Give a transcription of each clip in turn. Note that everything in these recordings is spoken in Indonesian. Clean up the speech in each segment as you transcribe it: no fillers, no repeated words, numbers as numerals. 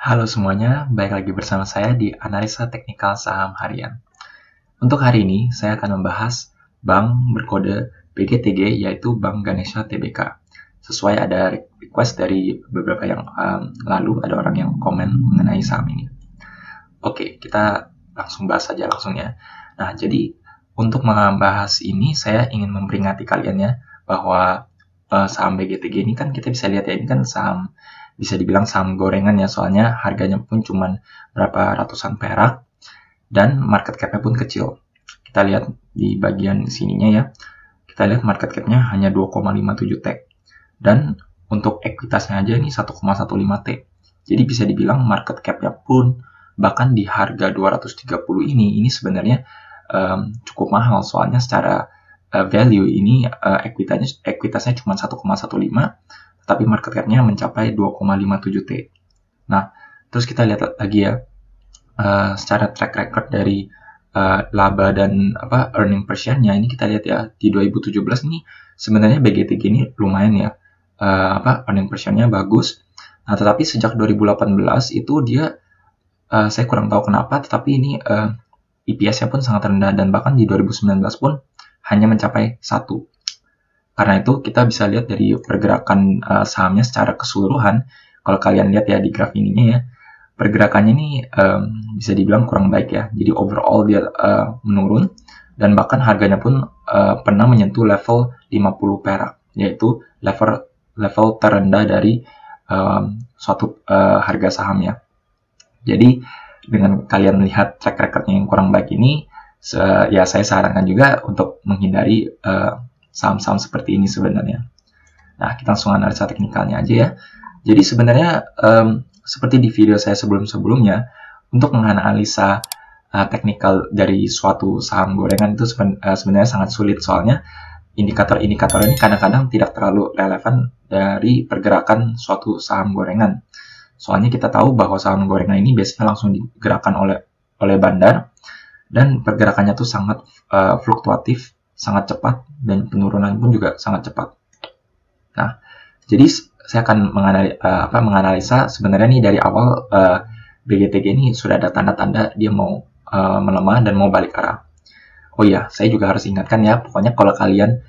Halo semuanya, balik lagi bersama saya di Analisa Teknikal Saham Harian. Untuk hari ini, saya akan membahas bank berkode BGTG, yaitu Bank Ganesha Tbk. Sesuai ada request dari beberapa yang lalu, ada orang yang komen mengenai saham ini. Oke, kita langsung bahas saja langsung ya. Nah, jadi untuk membahas ini, saya ingin memperingati kalian ya, bahwa saham BGTG ini kan kita bisa lihat ya, ini kan saham bisa dibilang saham gorengan ya, soalnya harganya pun cuman berapa ratusan perak dan market cap-nya pun kecil. Kita lihat di bagian sininya ya, kita lihat market cap-nya hanya 2,57 T dan untuk ekuitasnya aja ini 1,15 T. Jadi bisa dibilang market cap-nya pun bahkan di harga 230 ini sebenarnya cukup mahal, soalnya secara value ini ekuitasnya cuma 1,15, tapi market cap-nya mencapai 2,57 T. Nah, terus kita lihat lagi ya, secara track record dari laba dan earning per share-nya ini kita lihat ya, di 2017 ini sebenarnya BGTG ini lumayan ya, earning per share-nya bagus. Nah, tetapi sejak 2018 itu dia saya kurang tahu kenapa, tetapi ini EPS-nya pun sangat rendah dan bahkan di 2019 pun hanya mencapai 1. Karena itu kita bisa lihat dari pergerakan sahamnya secara keseluruhan. Kalau kalian lihat ya di graf ininya ya, pergerakannya ini bisa dibilang kurang baik ya. Jadi overall dia menurun dan bahkan harganya pun pernah menyentuh level 50 perak, yaitu level terendah dari suatu harga saham ya. Jadi dengan kalian melihat track record-nya yang kurang baik ini, ya saya sarankan juga untuk menghindari saham-saham seperti ini sebenarnya. Nah, kita langsung analisa teknikalnya aja ya. Jadi sebenarnya seperti di video saya sebelum-sebelumnya, untuk menganalisa teknikal dari suatu saham gorengan itu sebenarnya sangat sulit, soalnya indikator-indikator ini kadang-kadang tidak terlalu relevan dari pergerakan suatu saham gorengan. Soalnya kita tahu bahwa saham gorengan ini biasanya langsung digerakkan oleh bandar dan pergerakannya tuh sangat fluktuatif, sangat cepat, dan penurunan pun juga sangat cepat. Nah, jadi saya akan menganalisa sebenarnya nih dari awal BGTG ini sudah ada tanda-tanda dia mau melemah dan mau balik arah. Oh iya, saya juga harus ingatkan ya, pokoknya kalau kalian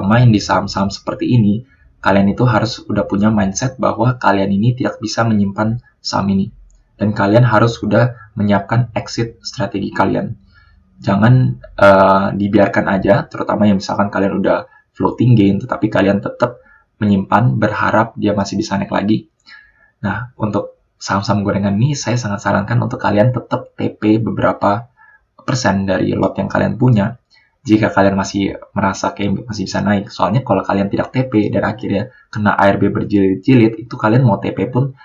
main di saham-saham seperti ini, kalian itu harus udah punya mindset bahwa kalian ini tidak bisa menyimpan saham ini. Dan kalian harus sudah menyiapkan exit strategi kalian. Jangan dibiarkan aja, terutama yang misalkan kalian udah floating gain, tetapi kalian tetap menyimpan, berharap dia masih bisa naik lagi. Nah, untuk saham-saham gorengan ini, saya sangat sarankan untuk kalian tetap TP beberapa persen dari lot yang kalian punya, jika kalian masih merasa kayak masih bisa naik. Soalnya kalau kalian tidak TP dan akhirnya kena ARB berjilid-jilid, itu kalian mau TP pun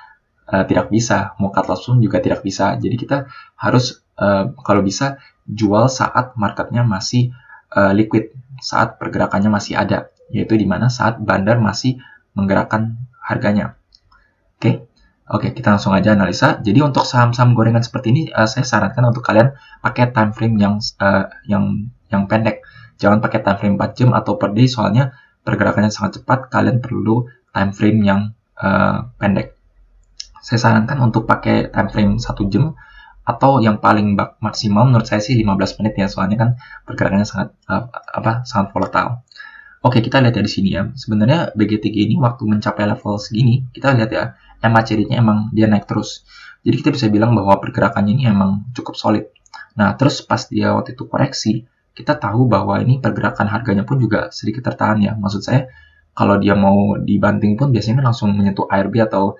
tidak bisa, mau cut loss pun juga tidak bisa. Jadi kita harus kalau bisa jual saat marketnya masih liquid, saat pergerakannya masih ada, yaitu dimana saat bandar masih menggerakkan harganya. Oke, kita langsung aja analisa. Jadi untuk saham-saham gorengan seperti ini, saya sarankan untuk kalian pakai time frame yang pendek. Jangan pakai time frame 4 jam atau per day, soalnya pergerakannya sangat cepat. Kalian perlu time frame yang pendek. Saya sarankan untuk pakai time frame 1 jam atau yang paling maksimal menurut saya sih 15 menit ya, soalnya kan pergerakannya sangat volatile. Oke, kita lihat ya di sini ya. Sebenarnya BGTG ini waktu mencapai level segini, kita lihat ya, MACD-nya emang dia naik terus. Jadi kita bisa bilang bahwa pergerakannya ini emang cukup solid. Nah, terus pas dia waktu itu koreksi, kita tahu bahwa ini pergerakan harganya pun juga sedikit tertahan ya. Maksud saya, kalau dia mau dibanting pun biasanya langsung menyentuh ARB atau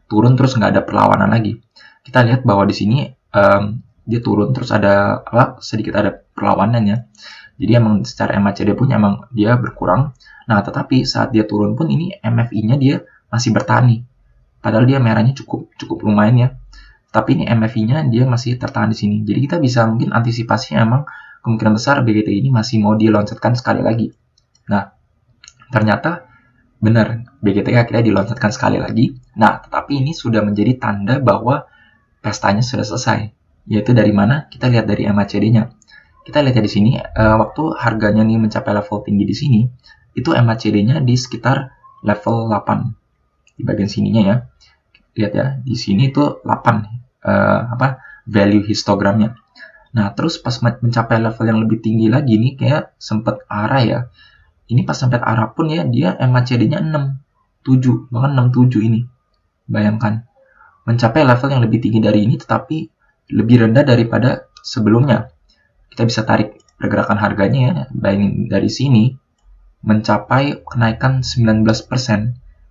turun terus nggak ada perlawanan lagi. Kita lihat bahwa di sini dia turun terus ada sedikit ada perlawanannya. Jadi emang secara MACD pun emang dia berkurang. Nah, tetapi saat dia turun pun ini MFI-nya dia masih bertahan nih. Padahal dia merahnya cukup lumayan ya. Tapi ini MFI-nya dia masih tertahan di sini. Jadi kita bisa mungkin antisipasinya emang kemungkinan besar BGT ini masih mau diloncat sekali lagi. Nah, ternyata benar, BGT akhirnya diloncat sekali lagi. Nah, tetapi ini sudah menjadi tanda bahwa pestanya sudah selesai. Yaitu dari mana? Kita lihat dari MACD-nya. Kita lihat ya di sini, waktu harganya nih mencapai level tinggi di sini, itu MACD-nya di sekitar level 8 di bagian sininya ya. lihat ya, di sini tuh 8 value histogramnya. Nah, terus pas mencapai level yang lebih tinggi lagi nih, kayak sempet arah ya. Ini pas sampai arah pun ya, dia MACD-nya 6, 7, bahkan 67 ini. Bayangkan, mencapai level yang lebih tinggi dari ini, tetapi lebih rendah daripada sebelumnya. Kita bisa tarik pergerakan harganya ya, bayangin dari sini, mencapai kenaikan 19%,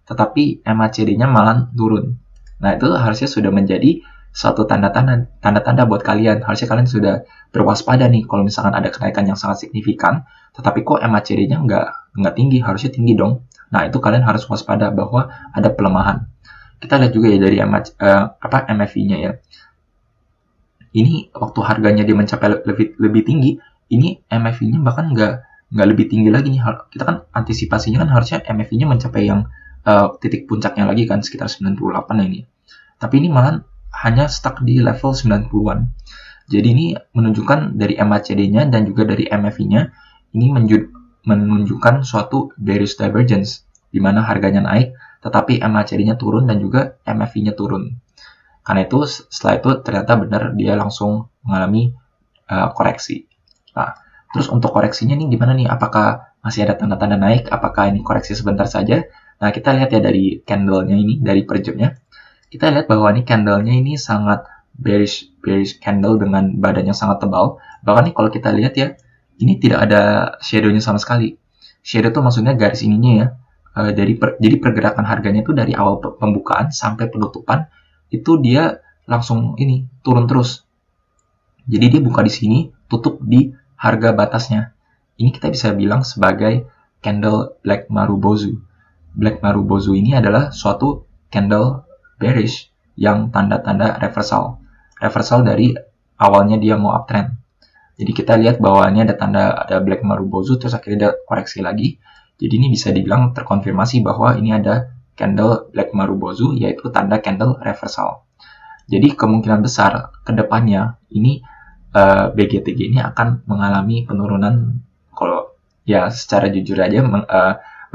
tetapi MACD-nya malah turun. Nah, itu harusnya sudah menjadi suatu tanda-tanda buat kalian. Harusnya kalian sudah berwaspada nih kalau misalkan ada kenaikan yang sangat signifikan, tetapi kok MACD-nya nggak tinggi, harusnya tinggi dong. Nah, itu kalian harus waspada bahwa ada pelemahan. Kita lihat juga ya dari MFI-nya ya. Ini waktu harganya dia mencapai lebih tinggi, ini MFI-nya bahkan nggak lebih tinggi lagi nih. Kita kan antisipasinya kan harusnya MFI-nya mencapai yang titik puncaknya lagi kan, sekitar 98 ini. Tapi ini malah hanya stuck di level 90-an. Jadi ini menunjukkan dari MACD-nya dan juga dari MFI-nya, ini menunjukkan suatu bearish divergence, di mana harganya naik, tetapi MACD-nya turun dan juga MFI-nya turun. Karena itu, setelah itu ternyata benar dia langsung mengalami koreksi. Nah, terus untuk koreksinya nih gimana nih? Apakah masih ada tanda-tanda naik? Apakah ini koreksi sebentar saja? Nah, kita lihat ya dari candle-nya ini, dari per jamnya. Kita lihat bahwa ini candle-nya ini sangat bearish candle dengan badannya sangat tebal. Bahkan nih kalau kita lihat ya, ini tidak ada shadow-nya sama sekali. Shadow itu maksudnya garis ininya ya. Jadi pergerakan harganya itu dari awal pembukaan sampai penutupan itu dia langsung ini turun terus. Jadi dia buka di sini, tutup di harga batasnya. Ini kita bisa bilang sebagai candle Black Marubozu. Black Marubozu ini adalah suatu candle bearish yang tanda-tanda reversal dari awalnya dia mau uptrend. Jadi kita lihat bahwa ini ada Black Marubozu, terus akhirnya dia koreksi lagi. Jadi ini bisa dibilang terkonfirmasi bahwa ini ada candle Black Marubozu, yaitu tanda candle reversal. Jadi kemungkinan besar ke depannya ini BGTG ini akan mengalami penurunan. Kalau ya secara jujur aja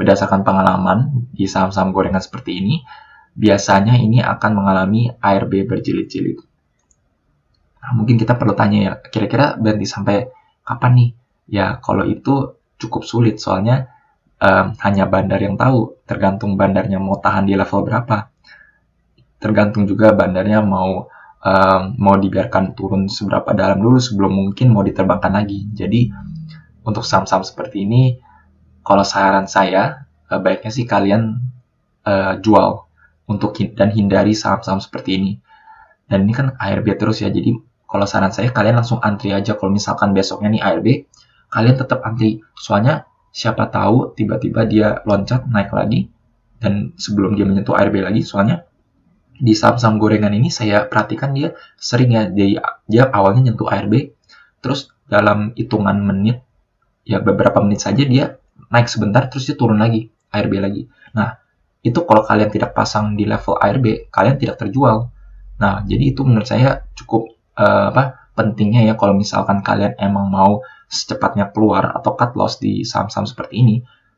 berdasarkan pengalaman di saham-saham gorengan seperti ini, biasanya ini akan mengalami ARB berjilid-jilid. Nah, mungkin kita perlu tanya ya, kira-kira berhenti sampai kapan nih? Ya, kalau itu cukup sulit, soalnya hanya bandar yang tahu, tergantung bandarnya mau tahan di level berapa. Tergantung juga bandarnya mau dibiarkan turun seberapa dalam dulu sebelum mungkin mau diterbangkan lagi. Jadi, untuk saham-saham seperti ini, kalau saran saya, baiknya sih kalian jual dan hindari saham-saham seperti ini. Dan ini kan ARB terus ya, jadi kalau saran saya kalian langsung antri aja. Kalau misalkan besoknya nih ARB, kalian tetap antri. Soalnya siapa tahu tiba-tiba dia loncat naik lagi, dan sebelum dia menyentuh ARB lagi, soalnya di saham-saham gorengan ini saya perhatikan dia sering ya, dia awalnya nyentuh ARB, terus dalam hitungan menit, ya beberapa menit saja dia naik sebentar, terus dia turun lagi, ARB lagi. Nah, itu kalau kalian tidak pasang di level ARB, kalian tidak terjual. Nah, jadi itu menurut saya cukup pentingnya ya, kalau misalkan kalian emang mau secepatnya keluar atau cut loss di saham-saham seperti ini,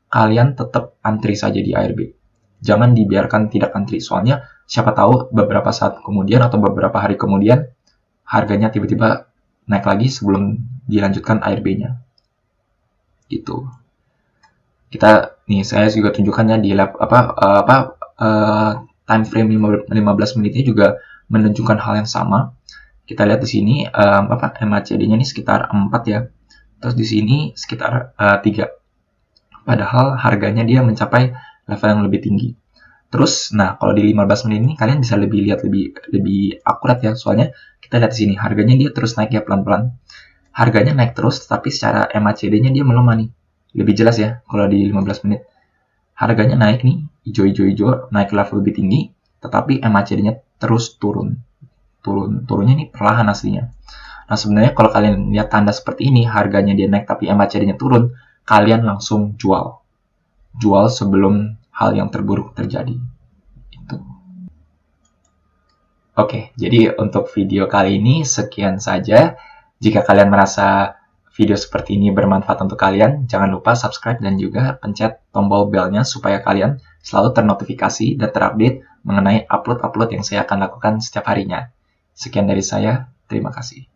kalian tetap antri saja di ARB. Jangan dibiarkan tidak antri, soalnya siapa tahu beberapa saat kemudian atau beberapa hari kemudian harganya tiba-tiba naik lagi sebelum dilanjutkan ARB-nya. Gitu. Saya juga tunjukkannya di time frame 15 menitnya juga menunjukkan hal yang sama. Kita lihat di sini MACD-nya ini sekitar 4 ya. Terus di sini sekitar 3. Padahal harganya dia mencapai level yang lebih tinggi. Terus, nah kalau di 15 menit ini kalian bisa lebih akurat ya. Soalnya kita lihat di sini harganya dia terus naik ya pelan-pelan. Harganya naik terus, tapi secara MACD-nya dia melemah nih. Lebih jelas ya kalau di 15 menit. Harganya naik nih, hijau-hijau, naik level lebih tinggi, tetapi MACD-nya terus turun. Turunnya ini perlahan aslinya. Nah, sebenarnya kalau kalian lihat tanda seperti ini, harganya dia naik tapi MACD-nya turun, kalian langsung jual. Jual sebelum hal yang terburuk terjadi. Itu. Oke, jadi untuk video kali ini sekian saja. Jika kalian merasa video seperti ini bermanfaat untuk kalian, jangan lupa subscribe dan juga pencet tombol belnya supaya kalian selalu ternotifikasi dan terupdate mengenai upload-upload yang saya akan lakukan setiap harinya. Sekian dari saya, terima kasih.